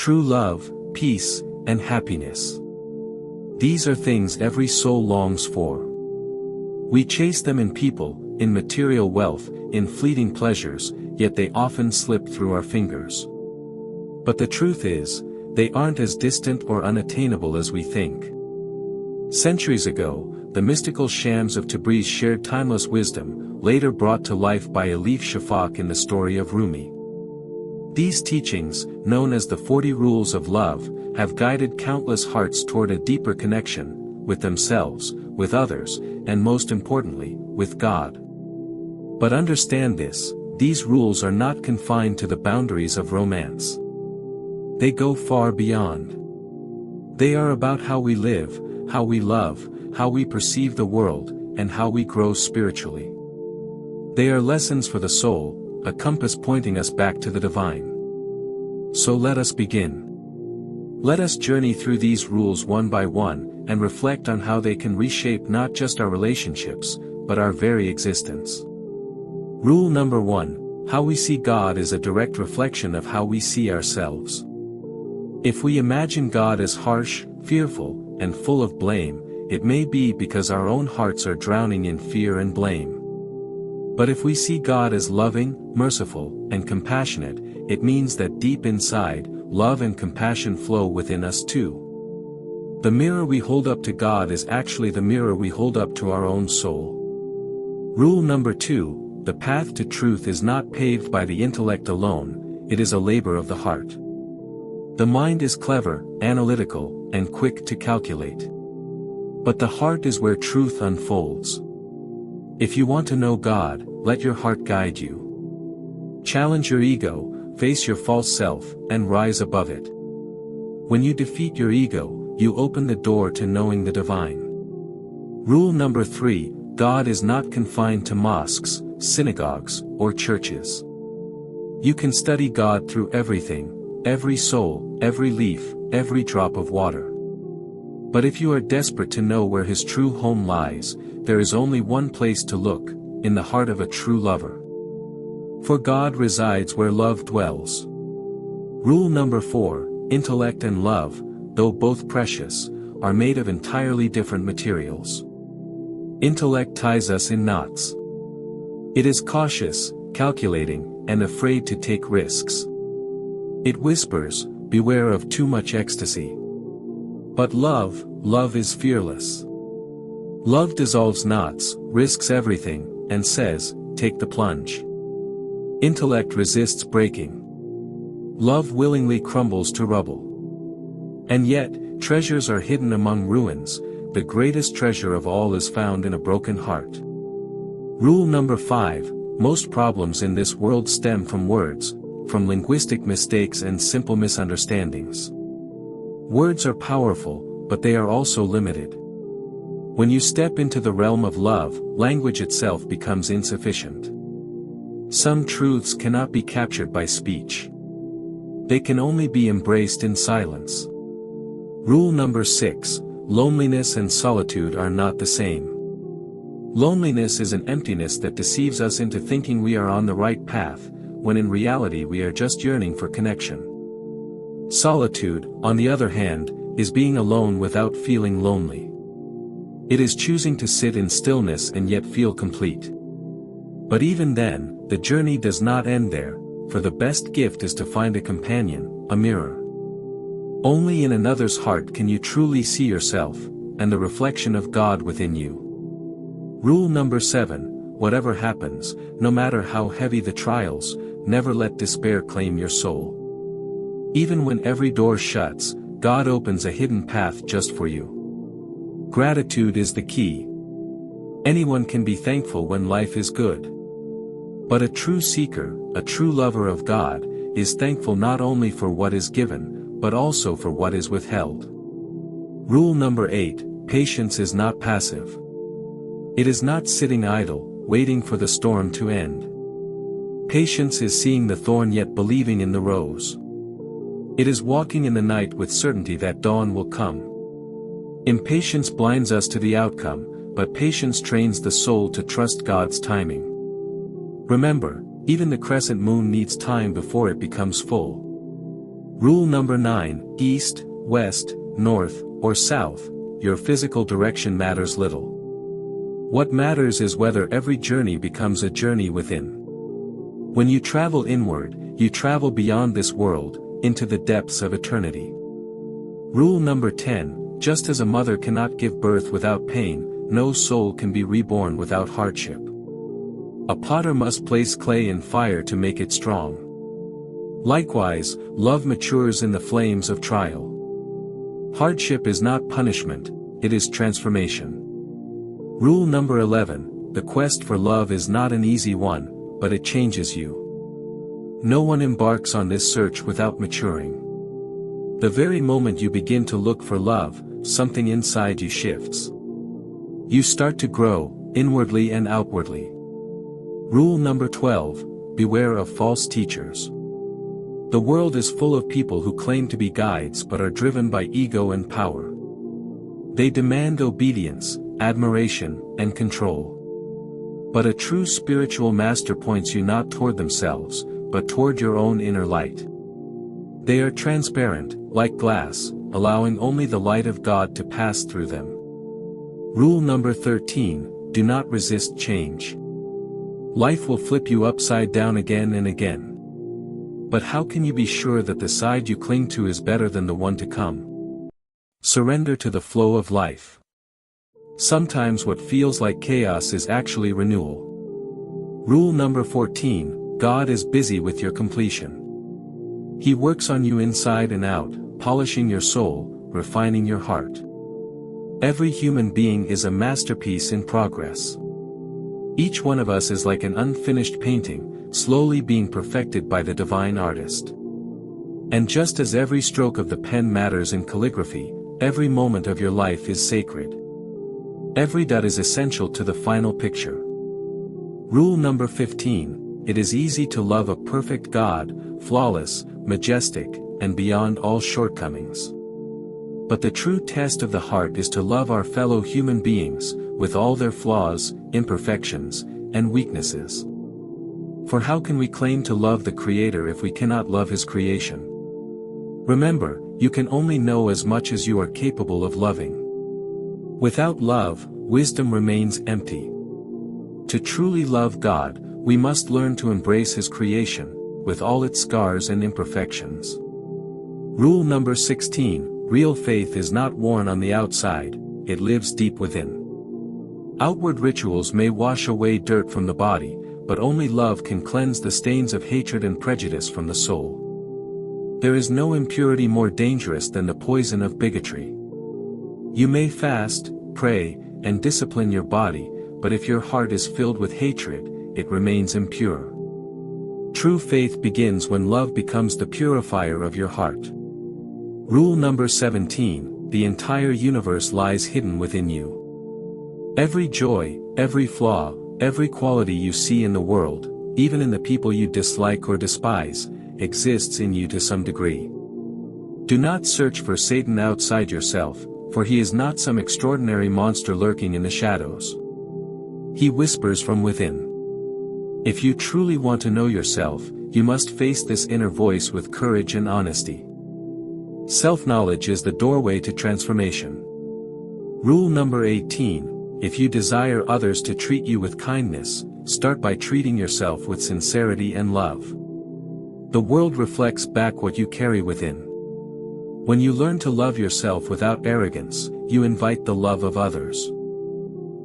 true love, peace, and happiness. These are things every soul longs for. We chase them in people, in material wealth, in fleeting pleasures, yet they often slip through our fingers. But the truth is, they aren't as distant or unattainable as we think. Centuries ago, the mystical shams of Tabriz shared timeless wisdom, later brought to life by Elif Shafak in the story of Rumi. These teachings, known as the 40 Rules of Love, have guided countless hearts toward a deeper connection, with themselves, with others, and most importantly, with God. But understand this, these rules are not confined to the boundaries of romance. They go far beyond. They are about how we live, how we love, how we perceive the world, and how we grow spiritually. They are lessons for the soul, a compass pointing us back to the divine. So let us begin. Let us journey through these rules one by one, and reflect on how they can reshape not just our relationships, but our very existence. Rule number 1, how we see God is a direct reflection of how we see ourselves. If we imagine God as harsh, fearful, and full of blame, it may be because our own hearts are drowning in fear and blame. But if we see God as loving, merciful, and compassionate, it means that deep inside, love and compassion flow within us too. The mirror we hold up to God is actually the mirror we hold up to our own soul. Rule number 2, the path to truth is not paved by the intellect alone, it is a labor of the heart. The mind is clever, analytical, and quick to calculate. But the heart is where truth unfolds. If you want to know God, let your heart guide you. Challenge your ego, face your false self, and rise above it. When you defeat your ego, you open the door to knowing the divine. Rule number 3, God is not confined to mosques, synagogues, or churches. You can study God through everything, every soul, every leaf, every drop of water. But if you are desperate to know where His true home lies, there is only one place to look, in the heart of a true lover. For God resides where love dwells. Rule number 4, intellect and love, though both precious, are made of entirely different materials. Intellect ties us in knots. It is cautious, calculating, and afraid to take risks. It whispers, beware of too much ecstasy. But love is fearless. Love dissolves knots, risks everything, and says, take the plunge. Intellect resists breaking. Love willingly crumbles to rubble. And yet, treasures are hidden among ruins, the greatest treasure of all is found in a broken heart. Rule number 5, most problems in this world stem from words, from linguistic mistakes and simple misunderstandings. Words are powerful, but they are also limited. When you step into the realm of love, language itself becomes insufficient. Some truths cannot be captured by speech. They can only be embraced in silence. Rule number 6, loneliness and solitude are not the same. Loneliness is an emptiness that deceives us into thinking we are on the right path, when in reality we are just yearning for connection. Solitude, on the other hand, is being alone without feeling lonely. It is choosing to sit in stillness and yet feel complete. But even then, the journey does not end there, for the best gift is to find a companion, a mirror. Only in another's heart can you truly see yourself, and the reflection of God within you. Rule number 7, whatever happens, no matter how heavy the trials, never let despair claim your soul. Even when every door shuts, God opens a hidden path just for you. Gratitude is the key. Anyone can be thankful when life is good. But a true seeker, a true lover of God, is thankful not only for what is given, but also for what is withheld. Rule number 8, patience is not passive. It is not sitting idle, waiting for the storm to end. Patience is seeing the thorn yet believing in the rose. It is walking in the night with certainty that dawn will come. Impatience blinds us to the outcome, but patience trains the soul to trust God's timing. Remember, even the crescent moon needs time before it becomes full. Rule number 9, east, west, north, or south, your physical direction matters little. What matters is whether every journey becomes a journey within. When you travel inward, you travel beyond this world, into the depths of eternity. Rule number 10, just as a mother cannot give birth without pain, no soul can be reborn without hardship. A potter must place clay in fire to make it strong. Likewise, love matures in the flames of trial. Hardship is not punishment, it is transformation. Rule number 11, the quest for love is not an easy one, but it changes you. No one embarks on this search without maturing. The very moment you begin to look for love, something inside you shifts. You start to grow, inwardly and outwardly. Rule number 12, beware of false teachers. The world is full of people who claim to be guides but are driven by ego and power. They demand obedience, admiration, and control. But a true spiritual master points you not toward themselves, but toward your own inner light. They are transparent, like glass, allowing only the light of God to pass through them. Rule number 13, do not resist change. Life will flip you upside down again and again. But how can you be sure that the side you cling to is better than the one to come? Surrender to the flow of life. Sometimes what feels like chaos is actually renewal. Rule number 14, God is busy with your completion. He works on you inside and out, polishing your soul, refining your heart. Every human being is a masterpiece in progress. Each one of us is like an unfinished painting, slowly being perfected by the divine artist. And just as every stroke of the pen matters in calligraphy, every moment of your life is sacred. Every dot is essential to the final picture. Rule number 15, it is easy to love a perfect God, flawless, majestic, and beyond all shortcomings. But the true test of the heart is to love our fellow human beings, with all their flaws, imperfections, and weaknesses. For how can we claim to love the Creator if we cannot love His creation? Remember, you can only know as much as you are capable of loving. Without love, wisdom remains empty. To truly love God, we must learn to embrace His creation, with all its scars and imperfections. Rule number 16, real faith is not worn on the outside, it lives deep within. Outward rituals may wash away dirt from the body, but only love can cleanse the stains of hatred and prejudice from the soul. There is no impurity more dangerous than the poison of bigotry. You may fast, pray, and discipline your body, but if your heart is filled with hatred, it remains impure. True faith begins when love becomes the purifier of your heart. Rule number 17, the entire universe lies hidden within you. Every joy, every flaw, every quality you see in the world, even in the people you dislike or despise, exists in you to some degree. Do not search for Satan outside yourself, for he is not some extraordinary monster lurking in the shadows. He whispers from within. If you truly want to know yourself, you must face this inner voice with courage and honesty. Self-knowledge is the doorway to transformation. Rule number 18, if you desire others to treat you with kindness, start by treating yourself with sincerity and love. The world reflects back what you carry within. When you learn to love yourself without arrogance, you invite the love of others.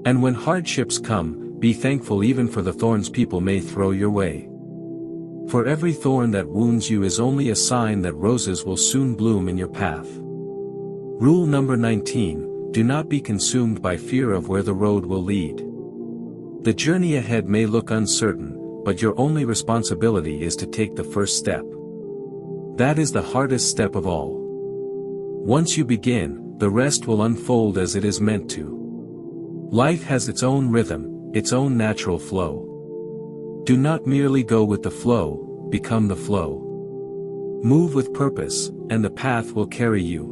And when hardships come, be thankful even for the thorns people may throw your way. For every thorn that wounds you is only a sign that roses will soon bloom in your path. Rule number 19, do not be consumed by fear of where the road will lead. The journey ahead may look uncertain, but your only responsibility is to take the first step. That is the hardest step of all. Once you begin, the rest will unfold as it is meant to. Life has its own rhythm, its own natural flow. Do not merely go with the flow, become the flow. Move with purpose, and the path will carry you.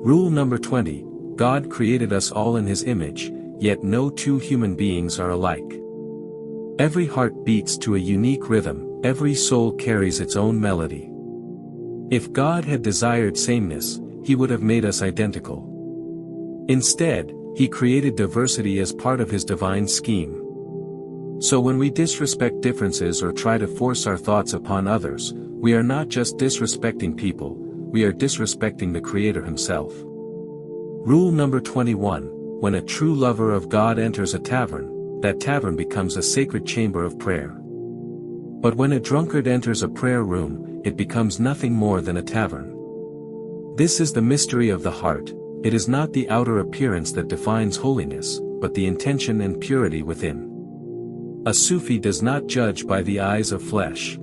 Rule number 20, God created us all in His image, yet no two human beings are alike. Every heart beats to a unique rhythm, every soul carries its own melody. If God had desired sameness, he would have made us identical. Instead, he created diversity as part of his divine scheme. So when we disrespect differences or try to force our thoughts upon others, we are not just disrespecting people, we are disrespecting the Creator himself. Rule number 21, when a true lover of God enters a tavern, that tavern becomes a sacred chamber of prayer. But when a drunkard enters a prayer room, it becomes nothing more than a tavern. This is the mystery of the heart. It is not the outer appearance that defines holiness, but the intention and purity within. A Sufi does not judge by the eyes of flesh.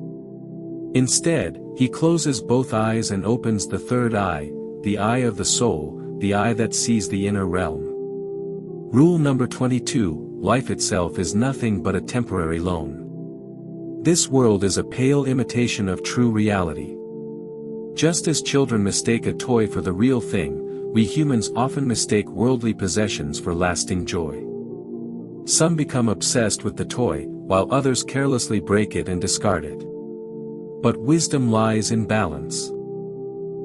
Instead, he closes both eyes and opens the third eye, the eye of the soul, the eye that sees the inner realm. Rule number 22, life itself is nothing but a temporary loan. This world is a pale imitation of true reality. Just as children mistake a toy for the real thing, we humans often mistake worldly possessions for lasting joy. Some become obsessed with the toy, while others carelessly break it and discard it. But wisdom lies in balance.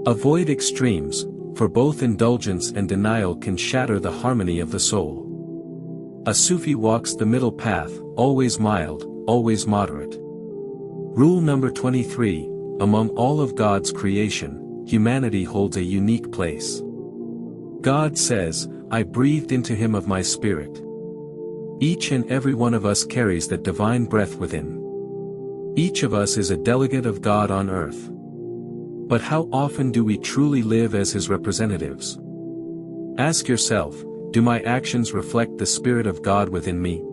Avoid extremes, for both indulgence and denial can shatter the harmony of the soul. A Sufi walks the middle path, always mild, always moderate. Rule number 23, among all of God's creation, humanity holds a unique place. God says, I breathed into him of my spirit. Each and every one of us carries that divine breath within. Each of us is a delegate of God on earth. But how often do we truly live as his representatives? Ask yourself, do my actions reflect the Spirit of God within me?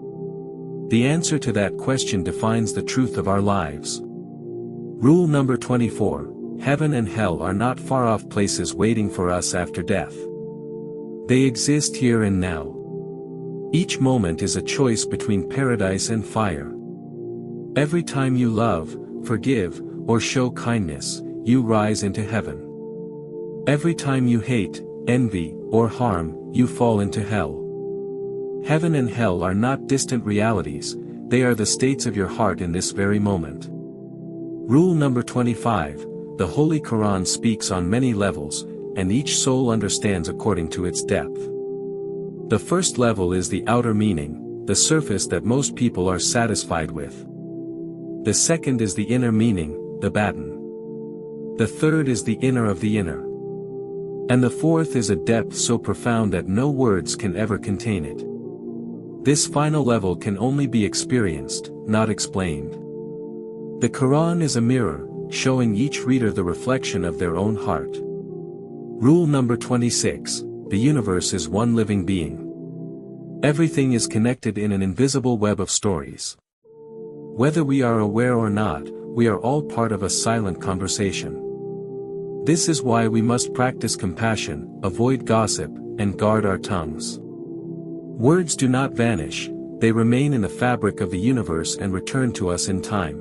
The answer to that question defines the truth of our lives. Rule number 24, heaven and hell are not far-off places waiting for us after death. They exist here and now. Each moment is a choice between paradise and fire. Every time you love, forgive, or show kindness, you rise into heaven. Every time you hate, envy, or harm, you fall into hell. Heaven and hell are not distant realities, they are the states of your heart in this very moment. Rule number 25, the Holy Quran speaks on many levels, and each soul understands according to its depth. The first level is the outer meaning, the surface that most people are satisfied with. The second is the inner meaning, the batin. The third is the inner of the inner. And the fourth is a depth so profound that no words can ever contain it. This final level can only be experienced, not explained. The Quran is a mirror, showing each reader the reflection of their own heart. Rule number 26, the universe is one living being. Everything is connected in an invisible web of stories. Whether we are aware or not, we are all part of a silent conversation. This is why we must practice compassion, avoid gossip, and guard our tongues. Words do not vanish, they remain in the fabric of the universe and return to us in time.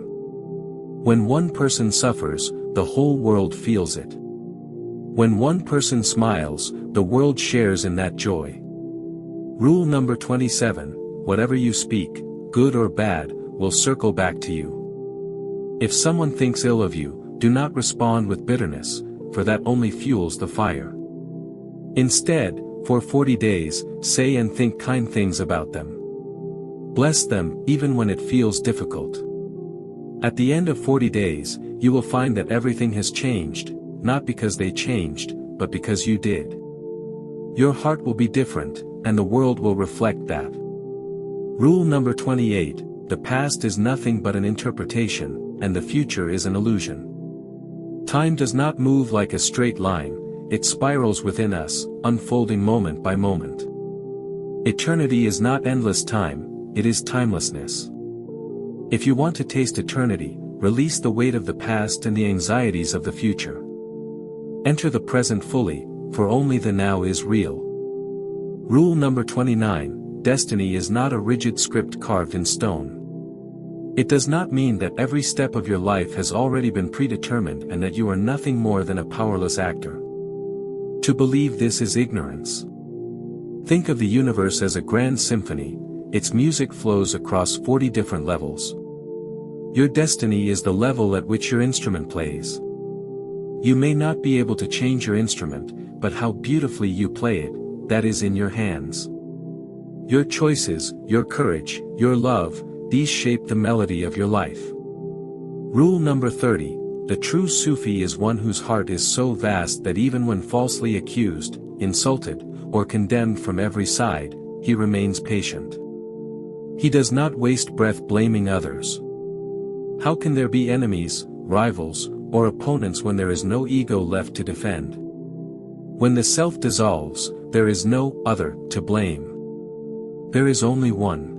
When one person suffers, the whole world feels it. When one person smiles, the world shares in that joy. Rule number 27, whatever you speak, good or bad, will circle back to you. If someone thinks ill of you, do not respond with bitterness, for that only fuels the fire. Instead, for 40 days, say and think kind things about them. Bless them, even when it feels difficult. At the end of 40 days, you will find that everything has changed, not because they changed, but because you did. Your heart will be different, and the world will reflect that. Rule number 28, the past is nothing but an interpretation, and the future is an illusion. Time does not move like a straight line, it spirals within us, unfolding moment by moment. Eternity is not endless time, it is timelessness. If you want to taste eternity, release the weight of the past and the anxieties of the future. Enter the present fully, for only the now is real. Rule number 29, destiny is not a rigid script carved in stone. It does not mean that every step of your life has already been predetermined and that you are nothing more than a powerless actor. To believe this is ignorance. Think of the universe as a grand symphony, its music flows across 40 different levels. Your destiny is the level at which your instrument plays. You may not be able to change your instrument, but how beautifully you play it, that is in your hands. Your choices, your courage, your love, these shape the melody of your life. Rule number 30, the true Sufi is one whose heart is so vast that even when falsely accused, insulted, or condemned from every side, he remains patient. He does not waste breath blaming others. How can there be enemies, rivals, or opponents when there is no ego left to defend? When the self dissolves, there is no other to blame. There is only one.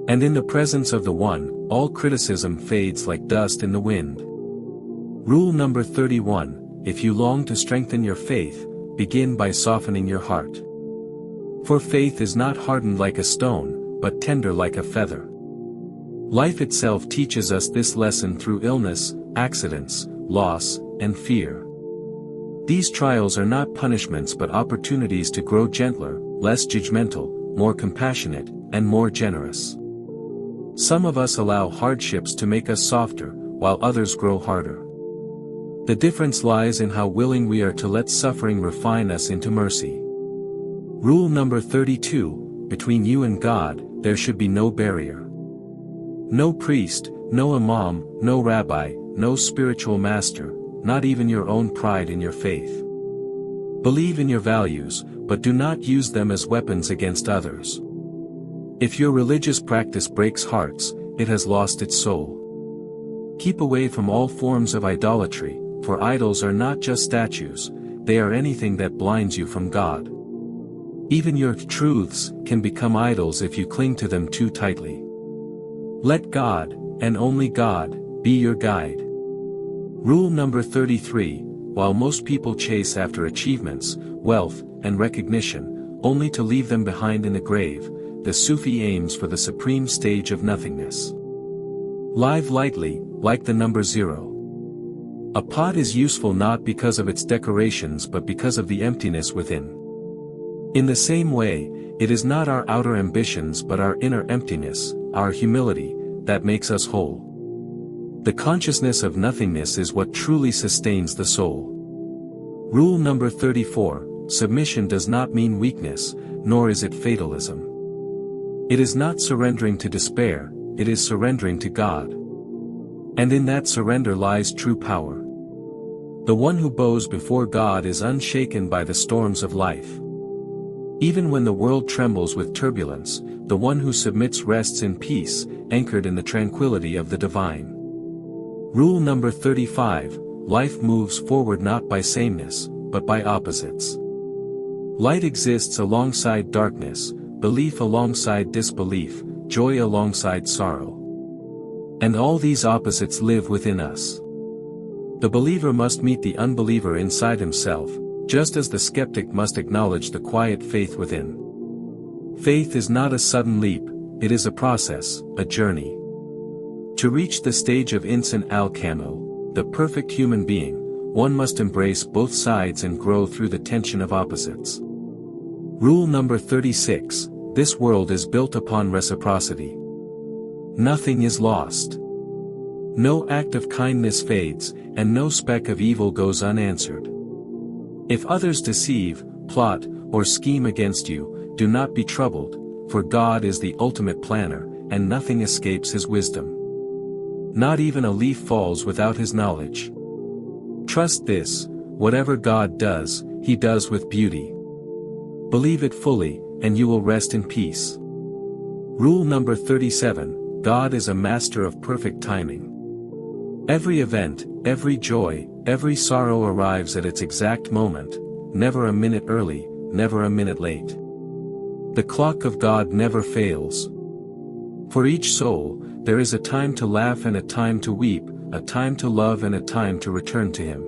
And in the presence of the one, all criticism fades like dust in the wind. Rule number 31, if you long to strengthen your faith, begin by softening your heart. For faith is not hardened like a stone, but tender like a feather. Life itself teaches us this lesson through illness, accidents, loss, and fear. These trials are not punishments but opportunities to grow gentler, less judgmental, more compassionate, and more generous. Some of us allow hardships to make us softer, while others grow harder. The difference lies in how willing we are to let suffering refine us into mercy. Rule number 32, between you and God, there should be no barrier. No priest, no imam, no rabbi, no spiritual master, not even your own pride in your faith. Believe in your values, but do not use them as weapons against others. If your religious practice breaks hearts, it has lost its soul. Keep away from all forms of idolatry, for idols are not just statues, they are anything that blinds you from God. Even your truths can become idols if you cling to them too tightly. Let God, and only God, be your guide. Rule number 33, while most people chase after achievements, wealth, and recognition, only to leave them behind in the grave, the Sufi aims for the supreme stage of nothingness. Live lightly, like the number 0. A pot is useful not because of its decorations but because of the emptiness within. In the same way, it is not our outer ambitions but our inner emptiness, our humility, that makes us whole. The consciousness of nothingness is what truly sustains the soul. Rule number 34, submission does not mean weakness, nor is it fatalism. It is not surrendering to despair, it is surrendering to God. And in that surrender lies true power. The one who bows before God is unshaken by the storms of life. Even when the world trembles with turbulence, the one who submits rests in peace, anchored in the tranquility of the divine. Rule number 35, life moves forward not by sameness, but by opposites. Light exists alongside darkness, belief alongside disbelief, joy alongside sorrow. And all these opposites live within us. The believer must meet the unbeliever inside himself, just as the skeptic must acknowledge the quiet faith within. Faith is not a sudden leap, it is a process, a journey. To reach the stage of Insan al-Kamil, the perfect human being, one must embrace both sides and grow through the tension of opposites. Rule number 36, this world is built upon reciprocity. Nothing is lost. No act of kindness fades, and no speck of evil goes unanswered. If others deceive, plot, or scheme against you, do not be troubled, for God is the ultimate planner, and nothing escapes his wisdom. Not even a leaf falls without his knowledge. Trust this, whatever God does, he does with beauty. Believe it fully, and you will rest in peace. Rule number 37, God is a master of perfect timing. Every event, every joy, every sorrow arrives at its exact moment, never a minute early, never a minute late. The clock of God never fails. For each soul, there is a time to laugh and a time to weep, a time to love and a time to return to him.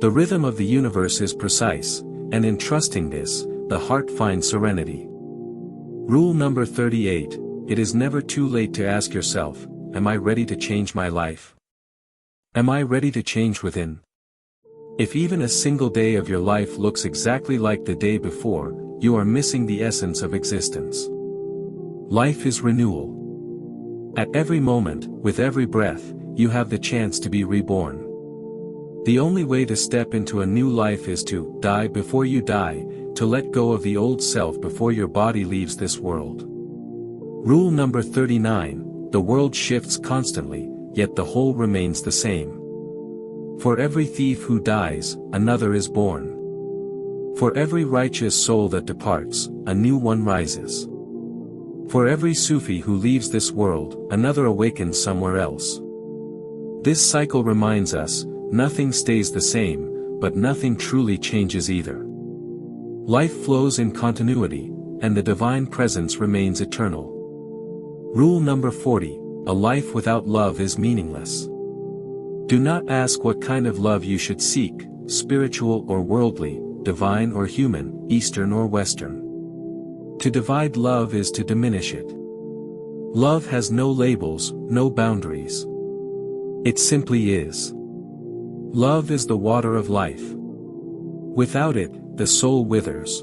The rhythm of the universe is precise, and in trusting this, the heart finds serenity. Rule number 38, it is never too late to ask yourself, am I ready to change my life? Am I ready to change within? If even a single day of your life looks exactly like the day before, you are missing the essence of existence. Life is renewal. At every moment, with every breath, you have the chance to be reborn. The only way to step into a new life is to die before you die, to let go of the old self before your body leaves this world. Rule number 39, the world shifts constantly, yet the whole remains the same. For every thief who dies, another is born. For every righteous soul that departs, a new one rises. For every Sufi who leaves this world, another awakens somewhere else. This cycle reminds us, nothing stays the same, but nothing truly changes either. Life flows in continuity, and the divine presence remains eternal. Rule number 40, a life without love is meaningless. Do not ask what kind of love you should seek, spiritual or worldly, divine or human, Eastern or Western. To divide love is to diminish it. Love has no labels, no boundaries. It simply is. Love is the water of life. Without it, the soul withers.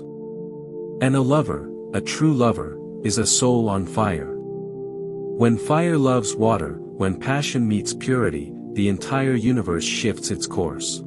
And a lover, a true lover, is a soul on fire. When fire loves water, when passion meets purity, the entire universe shifts its course.